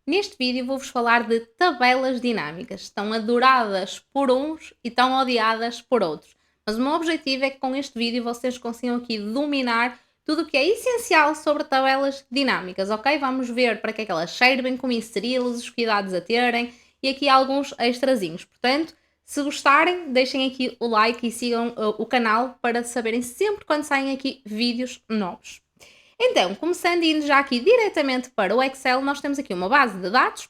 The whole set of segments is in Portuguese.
Neste vídeo vou-vos falar de tabelas dinâmicas. Estão adoradas por uns e estão odiadas por outros. Mas o meu objetivo é que com este vídeo vocês consigam aqui dominar tudo o que é essencial sobre tabelas dinâmicas, ok? Vamos ver para que é que elas servem, como inseri-las, os cuidados a terem e aqui alguns extrazinhos. Portanto, se gostarem, deixem aqui o like e sigam o canal para saberem sempre quando saem aqui vídeos novos. Então, começando indo já aqui diretamente para o Excel, nós temos aqui uma base de dados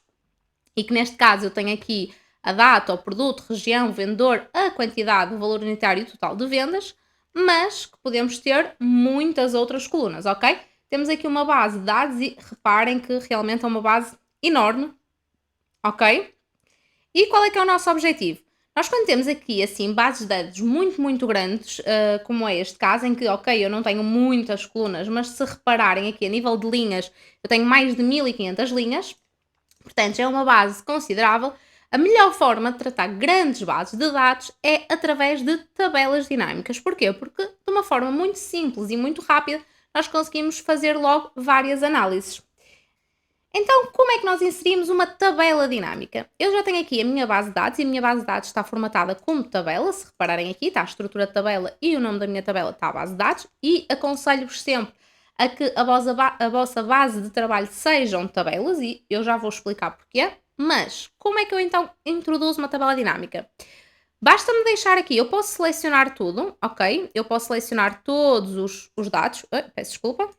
e que neste caso eu tenho aqui a data, o produto, região, vendedor, a quantidade, o valor unitário total de vendas, mas que podemos ter muitas outras colunas, ok? Temos aqui uma base de dados e reparem que realmente é uma base enorme, ok? E qual é que é o nosso objetivo? Nós quando temos aqui, assim, bases de dados muito grandes, como é este caso, em que, ok, eu não tenho muitas colunas, mas se repararem aqui a nível de linhas, eu tenho mais de 1500 linhas, portanto já é uma base considerável. A melhor forma de tratar grandes bases de dados é através de tabelas dinâmicas. Porquê? Porque de uma forma muito simples e muito rápida, nós conseguimos fazer logo várias análises. Então, como é que nós inserimos uma tabela dinâmica? Eu já tenho aqui a minha base de dados e a minha base de dados está formatada como tabela. Se repararem aqui, está a estrutura de tabela e o nome da minha tabela está a base de dados. E aconselho-vos sempre a que a vossa base de trabalho sejam tabelas e eu já vou explicar porquê. Mas, como é que eu então introduzo uma tabela dinâmica? Basta-me deixar aqui, eu posso selecionar tudo, ok? Eu posso selecionar todos os dados, peço desculpa.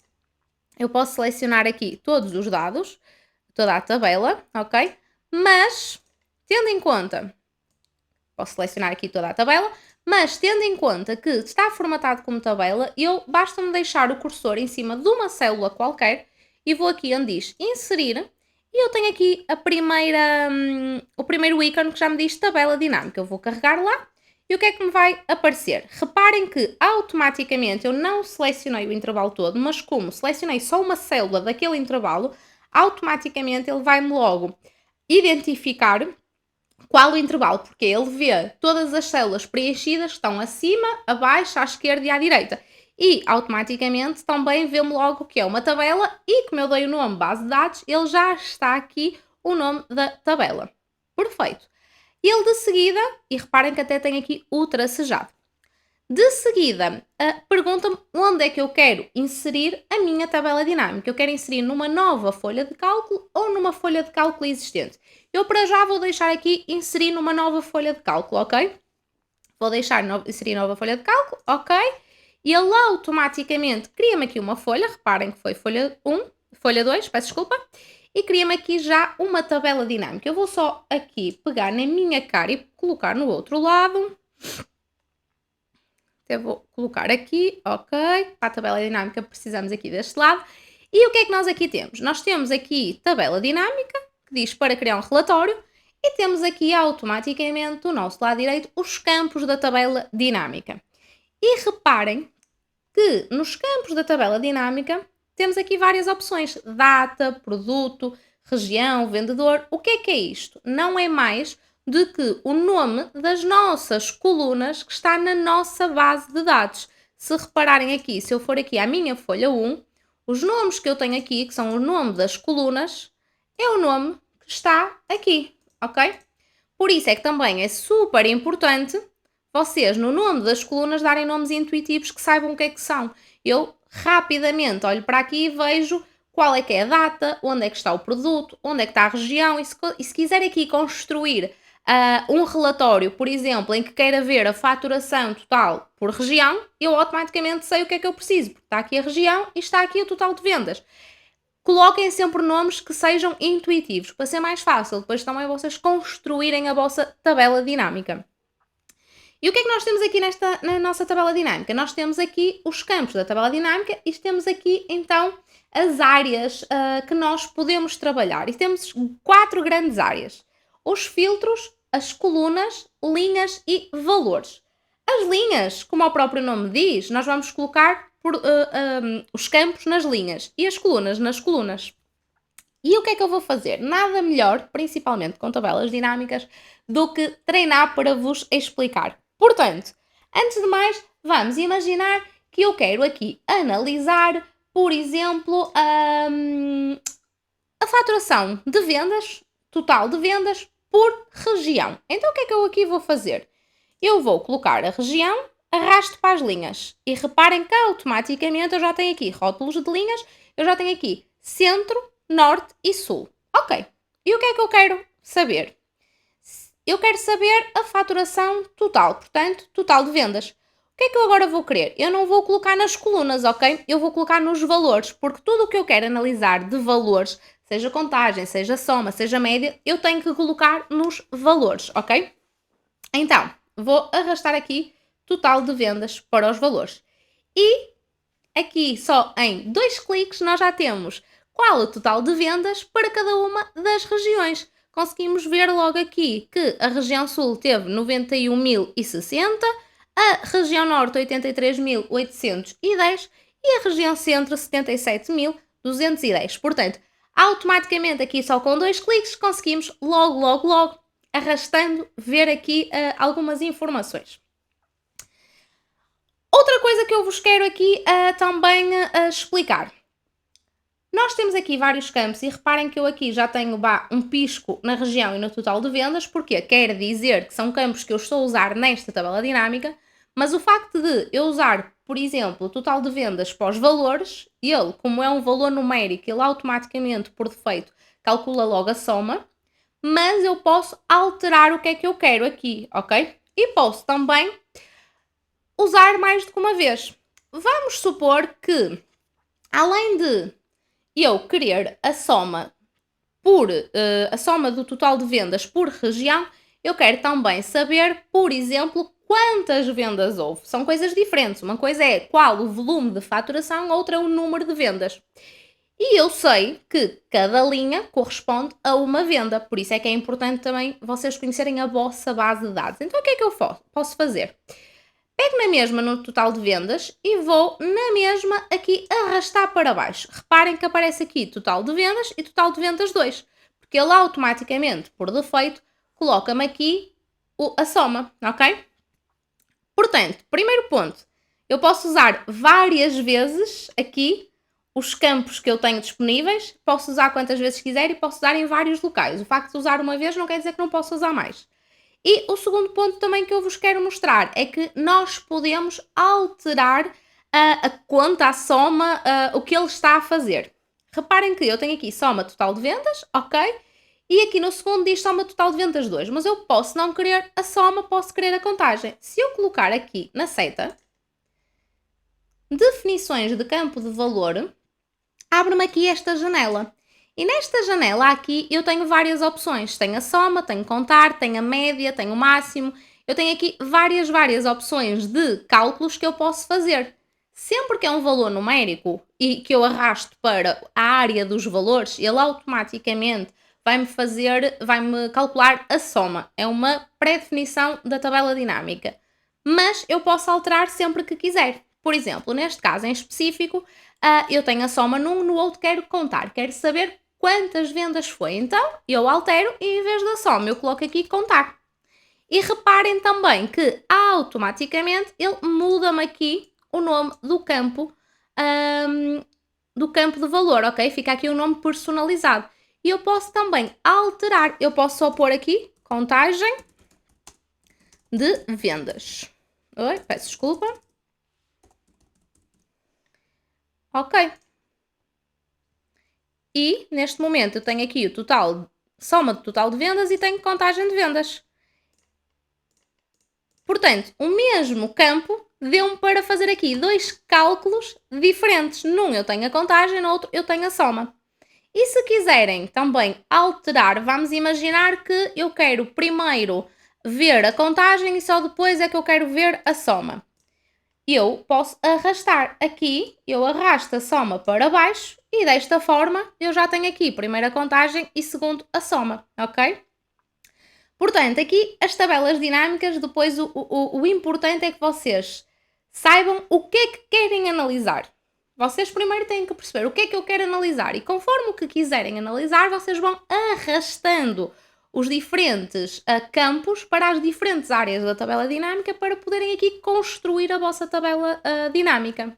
Eu posso selecionar aqui todos os dados, toda a tabela, ok? Mas, tendo em conta, posso selecionar aqui toda a tabela, mas tendo em conta que está formatado como tabela, basta-me deixar o cursor em cima de uma célula qualquer e vou aqui onde diz inserir e eu tenho aqui o primeiro ícone que já me diz tabela dinâmica. Eu vou carregar lá e o que é que me vai aparecer? Reparem que automaticamente eu não selecionei o intervalo todo, mas como selecionei só uma célula daquele intervalo, automaticamente ele vai-me logo identificar qual o intervalo, porque ele vê todas as células preenchidas que estão acima, abaixo, à esquerda e à direita. E automaticamente também vê-me logo que é uma tabela e como eu dei o nome base de dados, ele já está aqui o nome da tabela. Perfeito. Ele de seguida, e reparem que até tem aqui o tracejado. De seguida, pergunta-me onde é que eu quero inserir a minha tabela dinâmica. Eu quero inserir numa nova folha de cálculo ou numa folha de cálculo existente. Eu para já vou deixar aqui inserir numa nova folha de cálculo, ok? Vou deixar inserir nova folha de cálculo, ok? E ele automaticamente cria-me aqui uma folha, reparem que foi folha 1, folha 2, peço desculpa, e cria-me aqui já uma tabela dinâmica. Eu vou só aqui pegar na minha cara e colocar no outro lado. Até vou colocar aqui, ok, para a tabela dinâmica precisamos aqui deste lado. E o que é que nós aqui temos? Nós temos aqui tabela dinâmica, que diz para criar um relatório, e temos aqui automaticamente do nosso lado direito os campos da tabela dinâmica. E reparem que nos campos da tabela dinâmica temos aqui várias opções: data, produto, região, vendedor. O que é isto? Não é mais do que o nome das nossas colunas que está na nossa base de dados. Se repararem aqui, se eu for aqui à minha folha 1, os nomes que eu tenho aqui, que são o nome das colunas, é o nome que está aqui, ok? Por isso é que também é super importante vocês, no nome das colunas, darem nomes intuitivos que saibam o que é que são. Eu rapidamente olho para aqui e vejo qual é que é a data, onde é que está o produto, onde é que está a região, e se quiser aqui construir um relatório, por exemplo, em que queira ver a faturação total por região, eu automaticamente sei o que é que eu preciso, porque está aqui a região e está aqui o total de vendas. Coloquem sempre nomes que sejam intuitivos, para ser mais fácil depois também vocês construírem a vossa tabela dinâmica. E o que é que nós temos aqui na nossa tabela dinâmica? Nós temos aqui os campos da tabela dinâmica e temos aqui então as áreas que nós podemos trabalhar. E temos 4 grandes áreas: os filtros, as colunas, linhas e valores. As linhas, como o próprio nome diz, nós vamos colocar os campos nas linhas e as colunas nas colunas. E o que é que eu vou fazer? Nada melhor, principalmente com tabelas dinâmicas, do que treinar para vos explicar. Portanto, antes de mais, vamos imaginar que eu quero aqui analisar, por exemplo, a faturação de vendas, total de vendas por região. Então o que é que eu aqui vou fazer? Eu vou colocar a região, arrasto para as linhas e reparem que automaticamente eu já tenho aqui rótulos de linhas, eu já tenho aqui centro, norte e sul. Ok, e o que é que eu quero saber? Eu quero saber a faturação total, portanto, total de vendas. O que é que eu agora vou querer? Eu não vou colocar nas colunas, ok? Eu vou colocar nos valores, porque tudo o que eu quero analisar de valores, seja contagem, seja soma, seja média, eu tenho que colocar nos valores, ok? Então, vou arrastar aqui total de vendas para os valores. E aqui, só em 2 cliques, nós já temos qual o total de vendas para cada uma das regiões. Conseguimos ver logo aqui que a região sul teve 91.060, a região norte 83.810 e a região centro 77.210. Portanto, automaticamente aqui só com 2 cliques conseguimos logo, arrastando, ver aqui algumas informações. Outra coisa que eu vos quero aqui também explicar. Nós temos aqui vários campos e reparem que eu aqui já tenho um pisco na região e no total de vendas, porque quer dizer que são campos que eu estou a usar nesta tabela dinâmica, mas o facto de eu usar, por exemplo, o total de vendas para os valores, ele, como é um valor numérico, ele automaticamente, por defeito, calcula logo a soma, mas eu posso alterar o que é que eu quero aqui, ok? E posso também usar mais do que uma vez. Vamos supor que, além de eu querer a soma a soma do total de vendas por região, eu quero também saber, por exemplo, quantas vendas houve. São coisas diferentes. Uma coisa é qual o volume de faturação, outra é o número de vendas. E eu sei que cada linha corresponde a uma venda, por isso é que é importante também vocês conhecerem a vossa base de dados. Então o que é que eu posso fazer? Pego na mesma no total de vendas e vou na mesma aqui arrastar para baixo. Reparem que aparece aqui total de vendas e total de vendas 2, porque ele automaticamente, por defeito, coloca-me aqui a soma, ok? Portanto, primeiro ponto, eu posso usar várias vezes aqui os campos que eu tenho disponíveis, posso usar quantas vezes quiser e posso usar em vários locais. O facto de usar uma vez não quer dizer que não posso usar mais. E o segundo ponto também que eu vos quero mostrar é que nós podemos alterar a conta, a soma, o que ele está a fazer. Reparem que eu tenho aqui soma total de vendas, ok? E aqui no segundo diz soma total de vendas 2, mas eu posso não querer a soma, posso querer a contagem. Se eu colocar aqui na seta, definições de campo de valor, abre-me aqui esta janela. E nesta janela aqui eu tenho várias opções. Tenho a soma, tenho contar, tenho a média, tenho o máximo. Eu tenho aqui várias opções de cálculos que eu posso fazer. Sempre que é um valor numérico e que eu arrasto para a área dos valores, ele automaticamente vai-me calcular a soma. É uma pré-definição da tabela dinâmica. Mas eu posso alterar sempre que quiser. Por exemplo, neste caso em específico, eu tenho a soma num, no outro quero contar, quero saber quantas vendas foi. Então, eu altero e em vez da soma eu coloco aqui contar. E reparem também que automaticamente ele muda-me aqui o nome do campo de valor, ok? Fica aqui o nome personalizado. E eu posso também alterar, eu posso só pôr aqui contagem de vendas. Oi, peço desculpa. Ok. E, neste momento, eu tenho aqui o total, soma do total de vendas e tenho contagem de vendas. Portanto, o mesmo campo deu-me para fazer aqui 2 cálculos diferentes. Num eu tenho a contagem, no outro eu tenho a soma. E se quiserem também alterar, vamos imaginar que eu quero primeiro ver a contagem e só depois é que eu quero ver a soma. Eu posso arrastar aqui, eu arrasto a soma para baixo e desta forma eu já tenho aqui primeiro a contagem e segundo a soma, ok? Portanto, aqui as tabelas dinâmicas, depois o importante é que vocês saibam o que é que querem analisar. Vocês primeiro têm que perceber o que é que eu quero analisar e conforme o que quiserem analisar, vocês vão arrastando os diferentes campos para as diferentes áreas da tabela dinâmica para poderem aqui construir a vossa tabela dinâmica.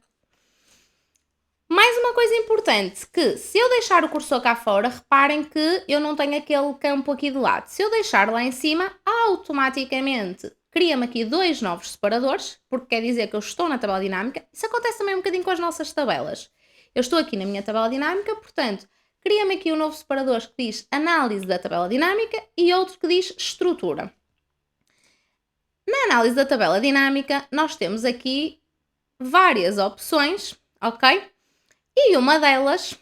Mais uma coisa importante, que se eu deixar o cursor cá fora, reparem que eu não tenho aquele campo aqui de lado. Se eu deixar lá em cima, automaticamente cria-me aqui 2 novos separadores, porque quer dizer que eu estou na tabela dinâmica. Isso acontece também um bocadinho com as nossas tabelas. Eu estou aqui na minha tabela dinâmica, portanto, cria-me aqui um novo separador que diz análise da tabela dinâmica e outro que diz estrutura. Na análise da tabela dinâmica, nós temos aqui várias opções, ok? E uma delas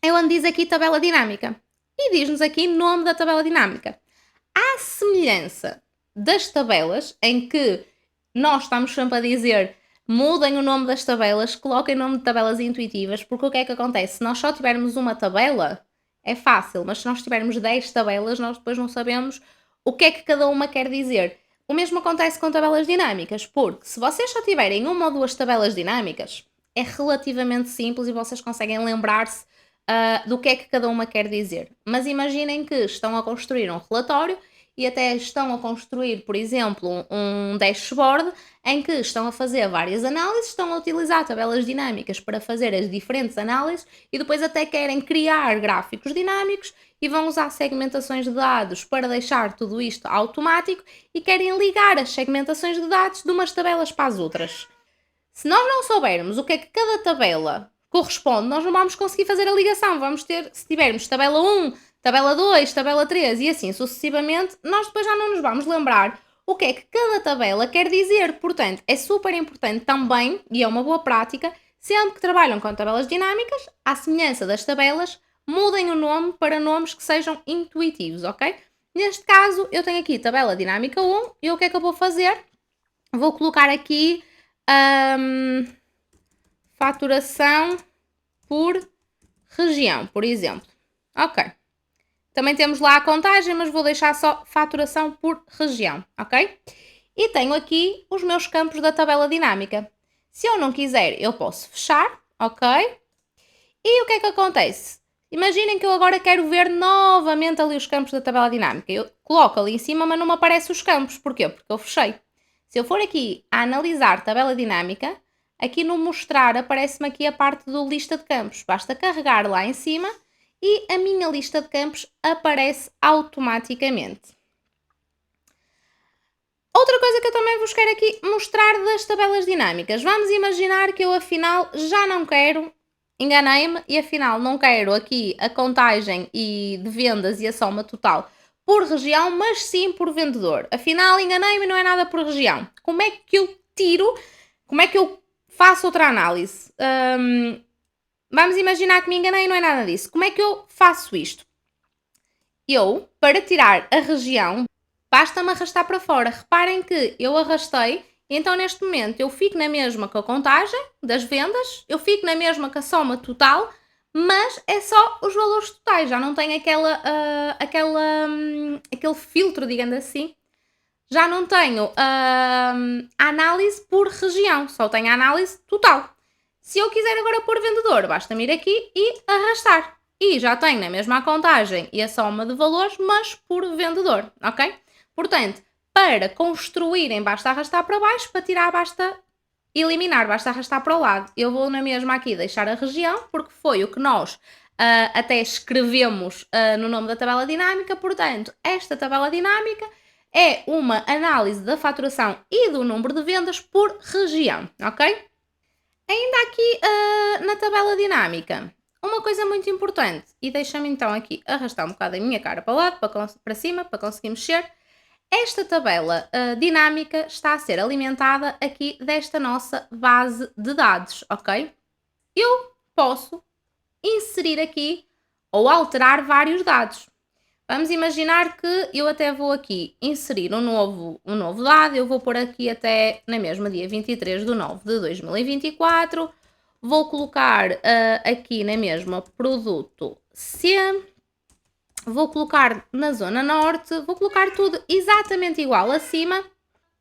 é onde diz aqui tabela dinâmica. E diz-nos aqui nome da tabela dinâmica. À semelhança das tabelas, em que nós estamos sempre a dizer mudem o nome das tabelas, coloquem o nome de tabelas intuitivas, porque o que é que acontece? Se nós só tivermos uma tabela, é fácil, mas se nós tivermos 10 tabelas, nós depois não sabemos o que é que cada uma quer dizer. O mesmo acontece com tabelas dinâmicas, porque se vocês só tiverem uma ou duas tabelas dinâmicas, é relativamente simples e vocês conseguem lembrar-se do que é que cada uma quer dizer. Mas imaginem que estão a construir um relatório e até estão a construir, por exemplo, um dashboard em que estão a fazer várias análises, estão a utilizar tabelas dinâmicas para fazer as diferentes análises e depois até querem criar gráficos dinâmicos e vão usar segmentações de dados para deixar tudo isto automático e querem ligar as segmentações de dados de umas tabelas para as outras. Se nós não soubermos o que é que cada tabela corresponde, nós não vamos conseguir fazer a ligação. Vamos ter, se tivermos tabela 1, tabela 2, tabela 3 e assim sucessivamente, nós depois já não nos vamos lembrar o que é que cada tabela quer dizer. Portanto, é super importante também, e é uma boa prática, sempre que trabalham com tabelas dinâmicas, à semelhança das tabelas, mudem o nome para nomes que sejam intuitivos, ok? Neste caso, eu tenho aqui tabela dinâmica 1 e o que é que eu vou fazer? Vou colocar aqui faturação por região, por exemplo. Ok. Também temos lá a contagem, mas vou deixar só faturação por região, ok? E tenho aqui os meus campos da tabela dinâmica. Se eu não quiser, eu posso fechar, ok? E o que é que acontece? Imaginem que eu agora quero ver novamente ali os campos da tabela dinâmica. Eu coloco ali em cima, mas não me aparecem os campos. Porquê? Porque eu fechei. Se eu for aqui a analisar tabela dinâmica, aqui no mostrar aparece-me aqui a parte do lista de campos. Basta carregar lá em cima e a minha lista de campos aparece automaticamente. Outra coisa que eu também vos quero aqui mostrar das tabelas dinâmicas. Vamos imaginar que eu afinal já não quero, enganei-me e afinal não quero aqui a contagem de vendas e a soma total por região, mas sim por vendedor. Afinal enganei-me e não é nada por região. Como é que eu tiro, como é que eu faço outra análise? Vamos imaginar que me enganei e não é nada disso. Como é que eu faço isto? Eu, para tirar a região, basta-me arrastar para fora. Reparem que eu arrastei, então neste momento eu fico na mesma com a contagem das vendas, eu fico na mesma com a soma total, mas é só os valores totais, já não tem aquele filtro, digamos assim. Já não tenho a análise por região, só tenho a análise total. Se eu quiser agora pôr vendedor, basta-me ir aqui e arrastar. E já tenho na mesma a contagem e a soma de valores, mas por vendedor, ok? Portanto, para construírem basta arrastar para baixo, para tirar basta eliminar, basta arrastar para o lado. Eu vou na mesma aqui deixar a região, porque foi o que nós até escrevemos no nome da tabela dinâmica, portanto, esta tabela dinâmica é uma análise da faturação e do número de vendas por região, ok? Ainda aqui na tabela dinâmica, uma coisa muito importante, e deixa-me então aqui arrastar um bocado a minha cara para o lado, para cima, para conseguir mexer. Esta tabela dinâmica está a ser alimentada aqui desta nossa base de dados, ok? Eu posso inserir aqui ou alterar vários dados. Vamos imaginar que eu até vou aqui inserir um novo dado, eu vou pôr aqui até na mesma dia 23 de 9 de 2024, vou colocar aqui na mesma produto C, vou colocar na zona norte, vou colocar tudo exatamente igual acima,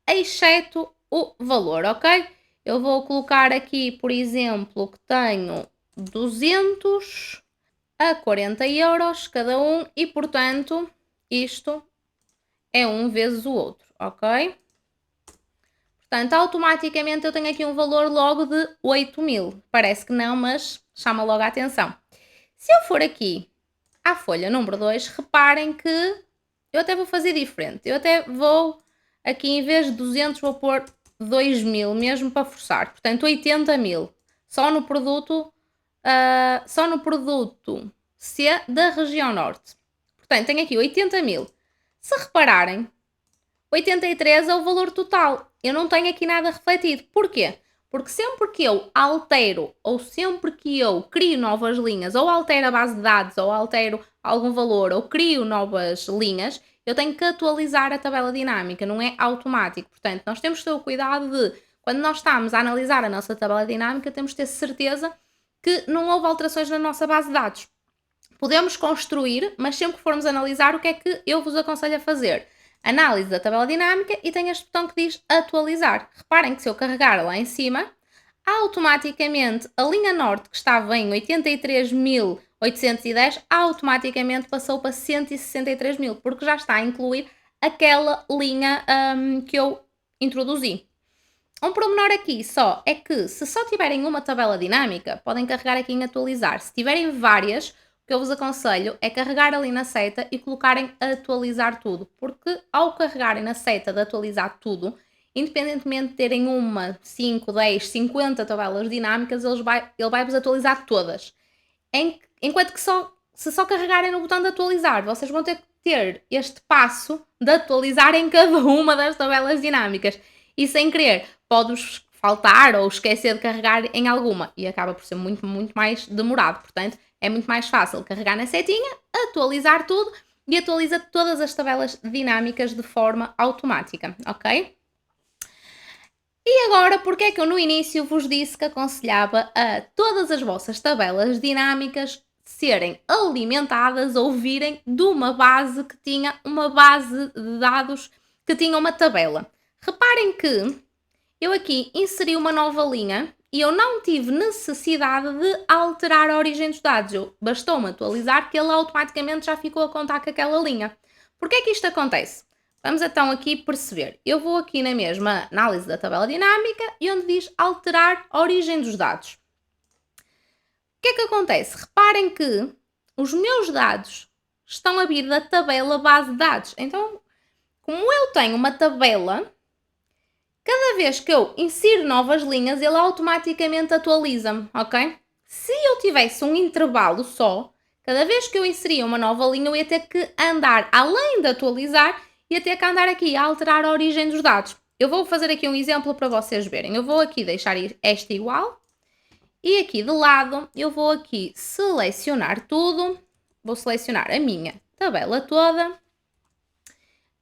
exceto o valor, ok? Eu vou colocar aqui, por exemplo, que tenho 200 a 40 euros cada um e, portanto, isto é um vezes o outro, ok? Portanto, automaticamente eu tenho aqui um valor logo de 8.000. Parece que não, mas chama logo a atenção. Se eu for aqui à folha número 2, reparem que eu até vou fazer diferente. Eu até vou aqui, em vez de 200, vou pôr 2.000 mesmo para forçar. Portanto, 80.000. Só no produto C da região norte. Portanto, tenho aqui 80.000. Se repararem, 83 é o valor total. Eu não tenho aqui nada refletido. Porquê? Porque sempre que eu altero ou sempre que eu crio novas linhas, ou altero a base de dados, ou altero algum valor, ou crio novas linhas, eu tenho que atualizar a tabela dinâmica, não é automático. Portanto, nós temos que ter o cuidado de, quando nós estamos a analisar a nossa tabela dinâmica, temos que ter certeza que não houve alterações na nossa base de dados. Podemos construir, mas sempre que formos analisar, o que é que eu vos aconselho a fazer? Análise da tabela dinâmica e tem este botão que diz atualizar. Reparem que se eu carregar lá em cima, automaticamente a linha norte que estava em 83.810 automaticamente passou para 163.000, porque já está a incluir aquela linha que eu introduzi. Um pormenor aqui só é que, se só tiverem uma tabela dinâmica, podem carregar aqui em atualizar. Se tiverem várias, o que eu vos aconselho é carregar ali na seta e colocarem atualizar tudo, porque ao carregarem na seta de atualizar tudo, independentemente de terem uma, 5, 10, 50 tabelas dinâmicas, ele vai-vos atualizar todas. Enquanto que se só carregarem no botão de atualizar, vocês vão ter que ter este passo de atualizar em cada uma das tabelas dinâmicas. E sem querer, pode-vos faltar ou esquecer de carregar em alguma e acaba por ser muito, muito mais demorado. Portanto, é muito mais fácil carregar na setinha, atualizar tudo e atualiza todas as tabelas dinâmicas de forma automática, ok? E agora, porque é que eu no início vos disse que aconselhava a todas as vossas tabelas dinâmicas serem alimentadas ou virem de uma base que tinha uma base de dados que tinha uma tabela? Reparem que eu aqui inseri uma nova linha e eu não tive necessidade de alterar a origem dos dados. Bastou-me atualizar que ele automaticamente já ficou a contar com aquela linha. Porquê é que isto acontece? Vamos então aqui perceber. Eu vou aqui na mesma análise da tabela dinâmica e onde diz alterar a origem dos dados. O que é que acontece? Reparem que os meus dados estão a vir da tabela base de dados. Então, como eu tenho uma tabela, cada vez que eu insiro novas linhas, ele automaticamente atualiza-me, ok? Se eu tivesse um intervalo só, cada vez que eu inseria uma nova linha, eu ia ter que andar, além de atualizar, ia ter que andar aqui a alterar a origem dos dados. Eu vou fazer aqui um exemplo para vocês verem. Eu vou aqui deixar esta igual e aqui de lado eu vou aqui selecionar tudo. Vou selecionar a minha tabela toda.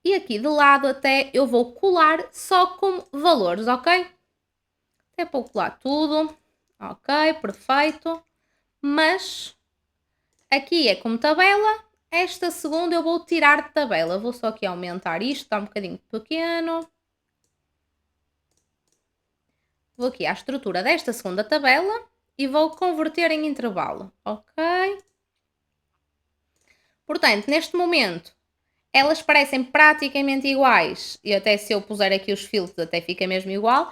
E aqui de lado até eu vou colar só com valores, ok? Até vou colar tudo. Ok, perfeito. Mas aqui é como tabela. Esta segunda eu vou tirar de tabela. Vou só aqui aumentar isto, está um bocadinho pequeno. Vou aqui à estrutura desta segunda tabela e vou converter em intervalo, ok? Portanto, neste momento, elas parecem praticamente iguais, e até se eu puser aqui os filtros até fica mesmo igual.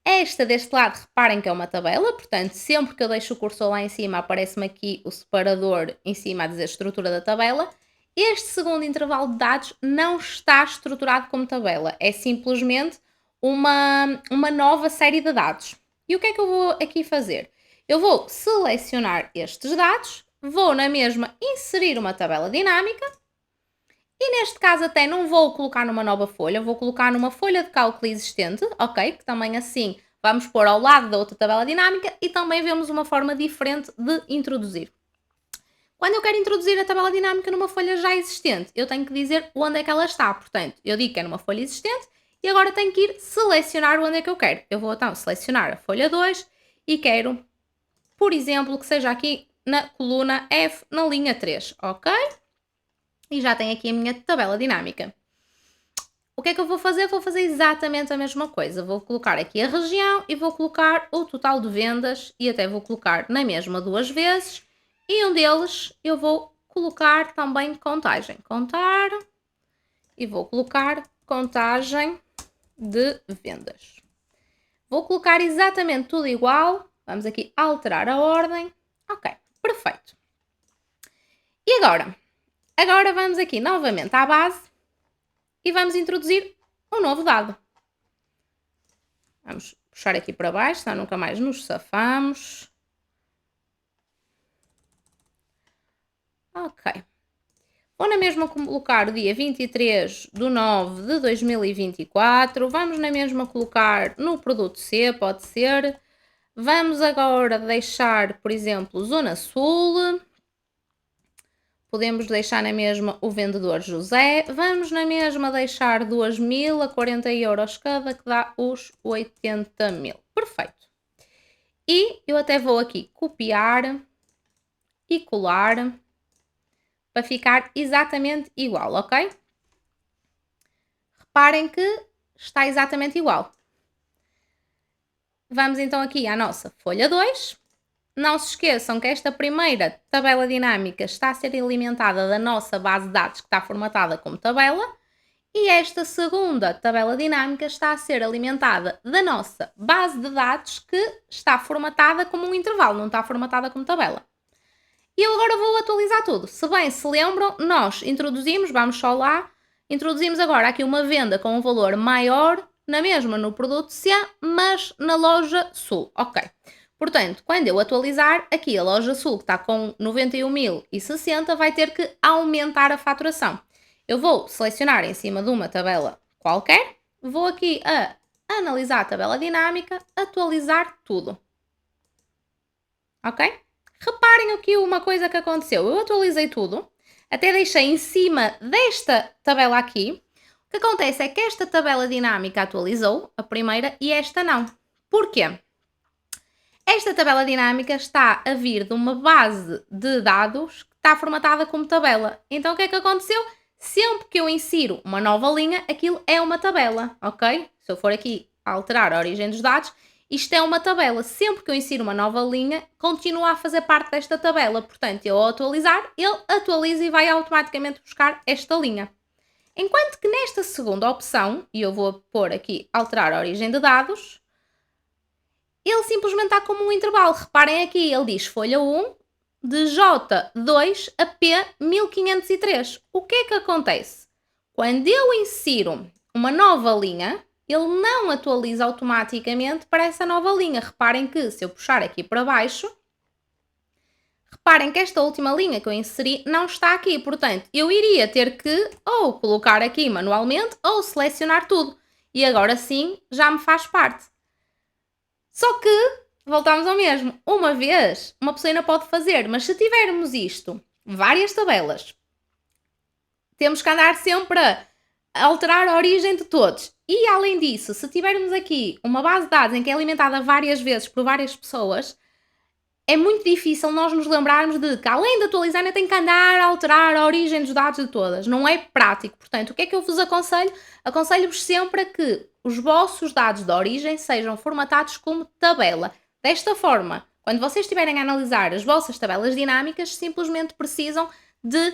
Esta deste lado, reparem que é uma tabela, portanto, sempre que eu deixo o cursor lá em cima, aparece-me aqui o separador em cima a dizer estrutura da tabela. Este segundo intervalo de dados não está estruturado como tabela, é simplesmente uma nova série de dados. E o que é que eu vou aqui fazer? Eu vou selecionar estes dados, vou na mesma inserir uma tabela dinâmica e neste caso até não vou colocar numa nova folha, vou colocar numa folha de cálculo existente, ok? Que também assim vamos pôr ao lado da outra tabela dinâmica e também vemos uma forma diferente de introduzir. Quando eu quero introduzir a tabela dinâmica numa folha já existente, eu tenho que dizer onde é que ela está. Portanto, eu digo que é numa folha existente e agora tenho que ir selecionar onde é que eu quero. Eu vou então selecionar a folha 2 e quero, por exemplo, que seja aqui na coluna F, na linha 3, ok? E já tenho aqui a minha tabela dinâmica. O que é que eu vou fazer? Vou fazer exatamente a mesma coisa. Vou colocar aqui a região e vou colocar o total de vendas e até vou colocar na mesma 2 vezes. E um deles eu vou colocar também contagem. Contar e vou colocar contagem de vendas. Vou colocar exatamente tudo igual. Vamos aqui alterar a ordem. Ok, perfeito. E agora? Agora vamos aqui novamente à base e vamos introduzir um novo dado. Vamos puxar aqui para baixo, senão nunca mais nos safamos. Ok. Vou na mesma colocar o dia 23/9/2024. Vamos na mesma colocar no produto C, pode ser. Vamos agora deixar, por exemplo, Zona Sul. Podemos deixar na mesma o vendedor José. Vamos na mesma deixar 2.000 a 40 euros cada, que dá os 80.000. Perfeito. E eu até vou aqui copiar e colar para ficar exatamente igual, ok? Reparem que está exatamente igual. Vamos então aqui à nossa folha 2. Não se esqueçam que esta primeira tabela dinâmica está a ser alimentada da nossa base de dados que está formatada como tabela e esta segunda tabela dinâmica está a ser alimentada da nossa base de dados que está formatada como um intervalo, não está formatada como tabela. E eu agora vou atualizar tudo. Se bem se lembram, nós introduzimos, vamos só lá, introduzimos agora aqui uma venda com um valor maior, na mesma no produto C, mas na loja Sul. Ok. Portanto, quando eu atualizar, aqui a loja Sul, que está com 91.060, vai ter que aumentar a faturação. Eu vou selecionar em cima de uma tabela qualquer, vou aqui a analisar a tabela dinâmica, atualizar tudo. Ok? Reparem aqui uma coisa que aconteceu. Eu atualizei tudo, até deixei em cima desta tabela aqui. O que acontece é que esta tabela dinâmica atualizou, a primeira, e esta não. Porquê? Esta tabela dinâmica está a vir de uma base de dados que está formatada como tabela. Então o que é que aconteceu? Sempre que eu insiro uma nova linha, aquilo é uma tabela, ok? Se eu for aqui alterar a origem dos dados, isto é uma tabela. Sempre que eu insiro uma nova linha, continua a fazer parte desta tabela. Portanto, eu ao atualizar, ele atualiza e vai automaticamente buscar esta linha. Enquanto que nesta segunda opção, e eu vou pôr aqui alterar a origem de dados, ele simplesmente está como um intervalo. Reparem aqui, ele diz folha 1 de J2 a P1503. O que é que acontece? Quando eu insiro uma nova linha, ele não atualiza automaticamente para essa nova linha. Reparem que se eu puxar aqui para baixo, reparem que esta última linha que eu inseri não está aqui. Portanto, eu iria ter que ou colocar aqui manualmente ou selecionar tudo. E agora sim já me faz parte. Só que, voltamos ao mesmo, uma vez uma pessoa ainda pode fazer, mas se tivermos isto, várias tabelas, temos que andar sempre a alterar a origem de todos. E além disso, se tivermos aqui uma base de dados em que é alimentada várias vezes por várias pessoas, é muito difícil nós nos lembrarmos de que, além de atualizar, ainda tem que andar a alterar a origem dos dados de todas. Não é prático. Portanto, o que é que eu vos aconselho? Aconselho-vos sempre a que os vossos dados de origem sejam formatados como tabela. Desta forma, quando vocês estiverem a analisar as vossas tabelas dinâmicas, simplesmente precisam de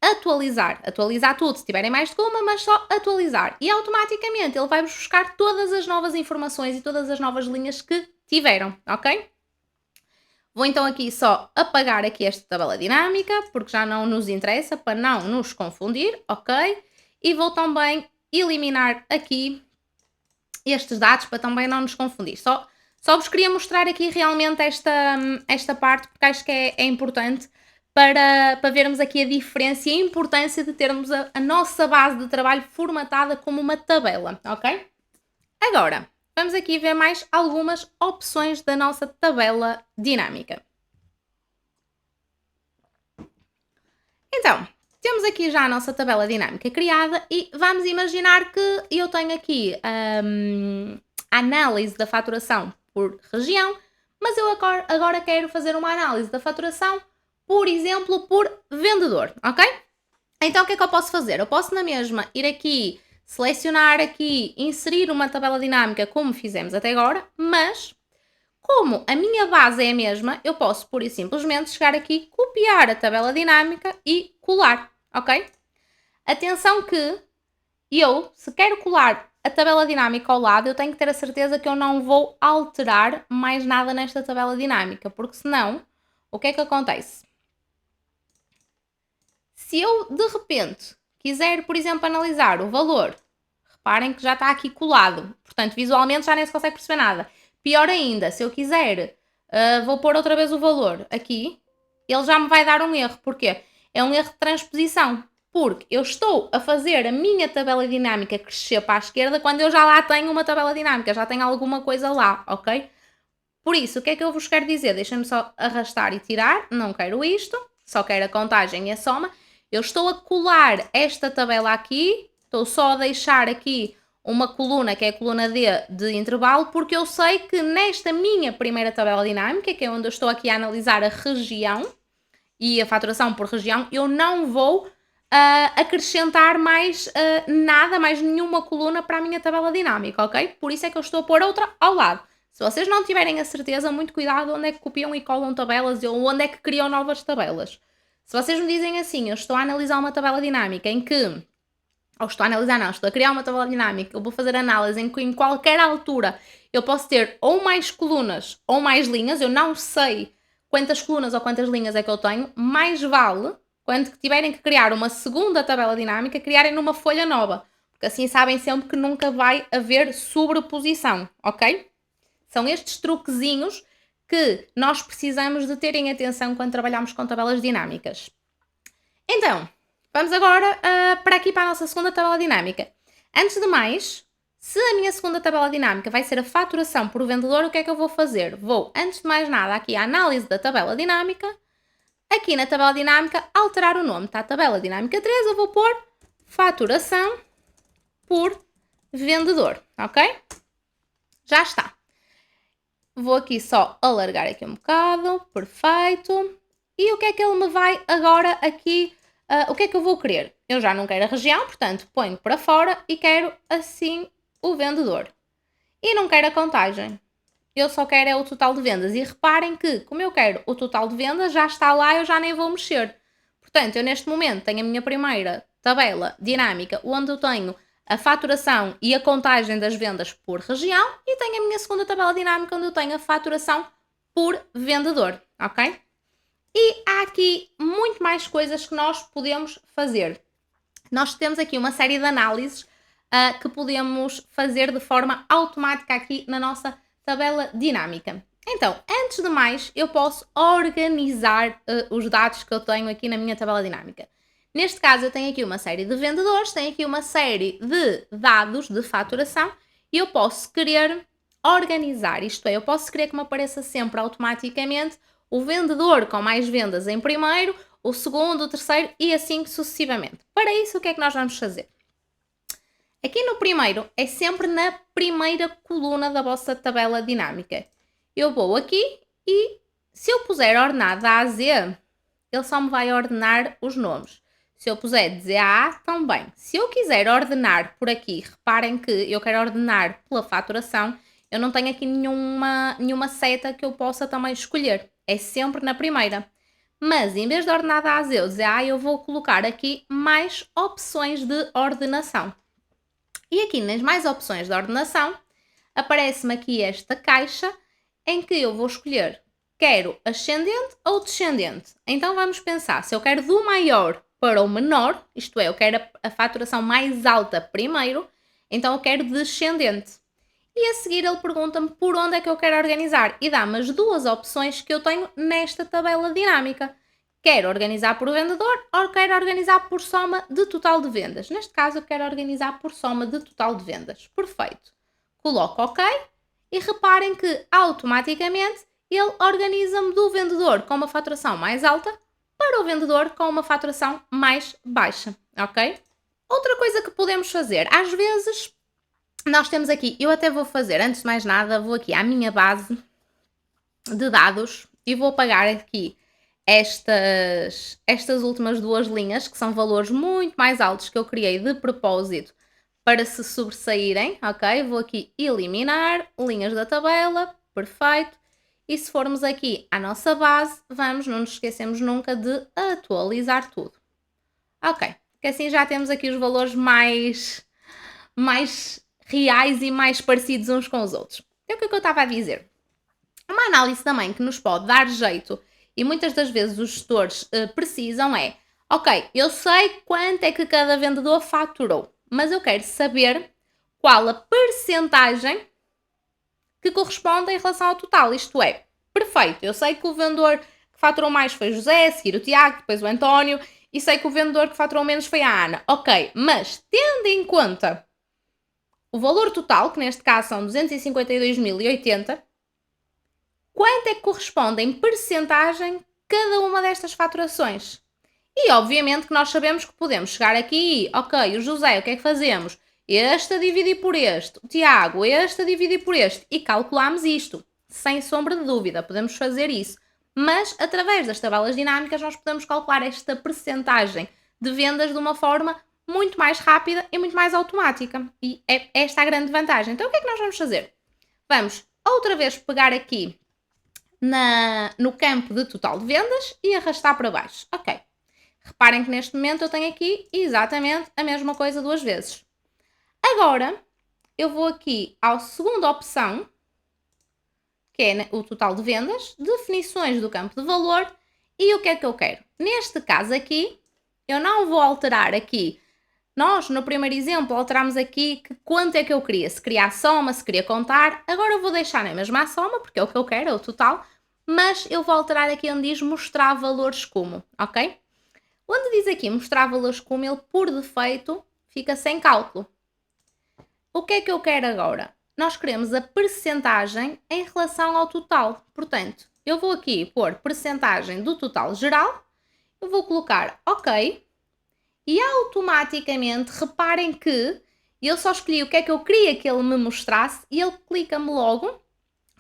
atualizar tudo, se tiverem mais de uma, mas só atualizar. E automaticamente ele vai buscar todas as novas informações e todas as novas linhas que tiveram, ok? Vou então aqui só apagar aqui esta tabela dinâmica, porque já não nos interessa, para não nos confundir, ok? E vou também eliminar aqui estes dados, para também não nos confundir. Só vos queria mostrar aqui realmente esta parte, porque acho que é importante para vermos aqui a diferença e a importância de termos a nossa base de trabalho formatada como uma tabela, ok? Agora, vamos aqui ver mais algumas opções da nossa tabela dinâmica. Então, temos aqui já a nossa tabela dinâmica criada e vamos imaginar que eu tenho aqui a análise da faturação por região, mas eu agora quero fazer uma análise da faturação, por exemplo, por vendedor, ok? Então, o que é que eu posso fazer? Eu posso na mesma ir aqui, selecionar aqui, inserir uma tabela dinâmica como fizemos até agora, mas como a minha base é a mesma, eu posso pura e simplesmente chegar aqui, copiar a tabela dinâmica e colar, ok? Atenção que eu, se quero colar a tabela dinâmica ao lado, eu tenho que ter a certeza que eu não vou alterar mais nada nesta tabela dinâmica, porque senão, o que é que acontece? Se eu, de repente, quiser, por exemplo, analisar o valor, reparem que já está aqui colado, portanto, visualmente já nem se consegue perceber nada. Pior ainda, se eu quiser, vou pôr outra vez o valor aqui, ele já me vai dar um erro. Porquê? É um erro de transposição, porque eu estou a fazer a minha tabela dinâmica crescer para a esquerda quando eu já lá tenho uma tabela dinâmica, já tenho alguma coisa lá, ok? Por isso, o que é que eu vos quero dizer? Deixem-me só arrastar e tirar, não quero isto, só quero a contagem e a soma. Eu estou a colar esta tabela aqui, estou só a deixar aqui uma coluna, que é a coluna D de intervalo, porque eu sei que nesta minha primeira tabela dinâmica, que é onde eu estou aqui a analisar a região e a faturação por região, eu não vou acrescentar mais nada, mais nenhuma coluna para a minha tabela dinâmica, ok? Por isso é que eu estou a pôr outra ao lado. Se vocês não tiverem a certeza, muito cuidado onde é que copiam e colam tabelas ou onde é que criam novas tabelas. Se vocês me dizem assim, eu estou a analisar uma tabela dinâmica em que, ou estou a analisar não, estou a criar uma tabela dinâmica, eu vou fazer análise em que em qualquer altura eu posso ter ou mais colunas ou mais linhas, eu não sei quantas colunas ou quantas linhas é que eu tenho, mais vale, quando tiverem que criar uma segunda tabela dinâmica, criarem numa folha nova, porque assim sabem sempre que nunca vai haver sobreposição, ok? São estes truquezinhos que nós precisamos de ter em atenção quando trabalhamos com tabelas dinâmicas. Então, vamos agora para aqui para a nossa segunda tabela dinâmica. Antes de mais, se a minha segunda tabela dinâmica vai ser a faturação por vendedor, o que é que eu vou fazer? Vou, antes de mais nada, aqui a análise da tabela dinâmica. Aqui na tabela dinâmica, alterar o nome. Está a tabela dinâmica 3, eu vou pôr faturação por vendedor, ok? Já está. Vou aqui só alargar aqui um bocado, perfeito. E o que é que ele me vai agora aqui, o que é que eu vou querer? Eu já não quero a região, portanto ponho para fora e quero assim o vendedor. E não quero a contagem. Eu só quero é o total de vendas. E reparem que, como eu quero o total de vendas, já está lá, eu já nem vou mexer. Portanto, eu neste momento tenho a minha primeira tabela dinâmica, onde eu tenho a faturação e a contagem das vendas por região, e tenho a minha segunda tabela dinâmica, onde eu tenho a faturação por vendedor, ok? E há aqui muito mais coisas que nós podemos fazer. Nós temos aqui uma série de análises que podemos fazer de forma automática aqui na nossa tabela dinâmica. Então, antes de mais, eu posso organizar os dados que eu tenho aqui na minha tabela dinâmica. Neste caso, eu tenho aqui uma série de vendedores, tenho aqui uma série de dados de faturação e eu posso querer organizar, isto é, eu posso querer que me apareça sempre automaticamente o vendedor com mais vendas em primeiro, o segundo, o terceiro e assim sucessivamente. Para isso, o que é que nós vamos fazer? Aqui no primeiro, é sempre na primeira coluna da vossa tabela dinâmica. Eu vou aqui e se eu puser ordenado A a Z, ele só me vai ordenar os nomes. Se eu puser de Z a A, também. Se eu quiser ordenar por aqui, reparem que eu quero ordenar pela faturação, eu não tenho aqui nenhuma seta que eu possa também escolher. É sempre na primeira. Mas em vez de ordenar da A a Z ou de Z a A, eu vou colocar aqui mais opções de ordenação. E aqui nas mais opções de ordenação, aparece-me aqui esta caixa em que eu vou escolher quero ascendente ou descendente. Então vamos pensar, se eu quero do maior para o menor, isto é, eu quero a faturação mais alta primeiro, então eu quero descendente. E a seguir ele pergunta-me por onde é que eu quero organizar e dá-me as duas opções que eu tenho nesta tabela dinâmica. Quero organizar por vendedor ou quero organizar por soma de total de vendas. Neste caso eu quero organizar por soma de total de vendas. Perfeito. Coloco OK e reparem que automaticamente ele organiza-me do vendedor com uma faturação mais alta para o vendedor com uma faturação mais baixa, ok? Outra coisa que podemos fazer, às vezes nós temos aqui, eu até vou fazer, antes de mais nada, vou aqui à minha base de dados e vou apagar aqui estas últimas duas linhas, que são valores muito mais altos que eu criei de propósito para se sobressaírem, ok? Vou aqui eliminar linhas da tabela, perfeito. E se formos aqui à nossa base, não nos esquecemos nunca de atualizar tudo. Ok, que assim já temos aqui os valores mais reais e mais parecidos uns com os outros. É o que eu estava a dizer. Uma análise também que nos pode dar jeito, e muitas das vezes os gestores precisam é, ok, eu sei quanto é que cada vendedor faturou, mas eu quero saber qual a percentagem que corresponde em relação ao total. Isto é, perfeito, eu sei que o vendedor que faturou mais foi o José, a seguir o Tiago, depois o António, e sei que o vendedor que faturou menos foi a Ana. Ok, mas tendo em conta o valor total, que neste caso são 252.080, quanto é que corresponde em percentagem cada uma destas faturações? E obviamente que nós sabemos que podemos chegar aqui, ok, o José, o que é que fazemos? Este a dividir por este, o Tiago, este a dividir por este, e calculamos isto, sem sombra de dúvida, podemos fazer isso. Mas através das tabelas dinâmicas nós podemos calcular esta percentagem de vendas de uma forma muito mais rápida e muito mais automática. E é esta a grande vantagem. Então o que é que nós vamos fazer? Vamos outra vez pegar aqui no campo de total de vendas e arrastar para baixo. Ok. Reparem que neste momento eu tenho aqui exatamente a mesma coisa duas vezes. Agora, eu vou aqui à segunda opção, que é o total de vendas, definições do campo de valor, e o que é que eu quero? Neste caso aqui, eu não vou alterar aqui. Nós, no primeiro exemplo, alteramos aqui que quanto é que eu queria. Se queria a soma, se queria contar. Agora eu vou deixar na mesma a soma, porque é o que eu quero, é o total. Mas eu vou alterar aqui onde diz mostrar valores como, ok? Onde diz aqui mostrar valores como, ele por defeito fica sem cálculo. O que é que eu quero agora? Nós queremos a percentagem em relação ao total. Portanto, eu vou aqui pôr percentagem do total geral. Eu vou colocar OK. E automaticamente, reparem que eu só escolhi o que é que eu queria que ele me mostrasse e ele clica-me logo,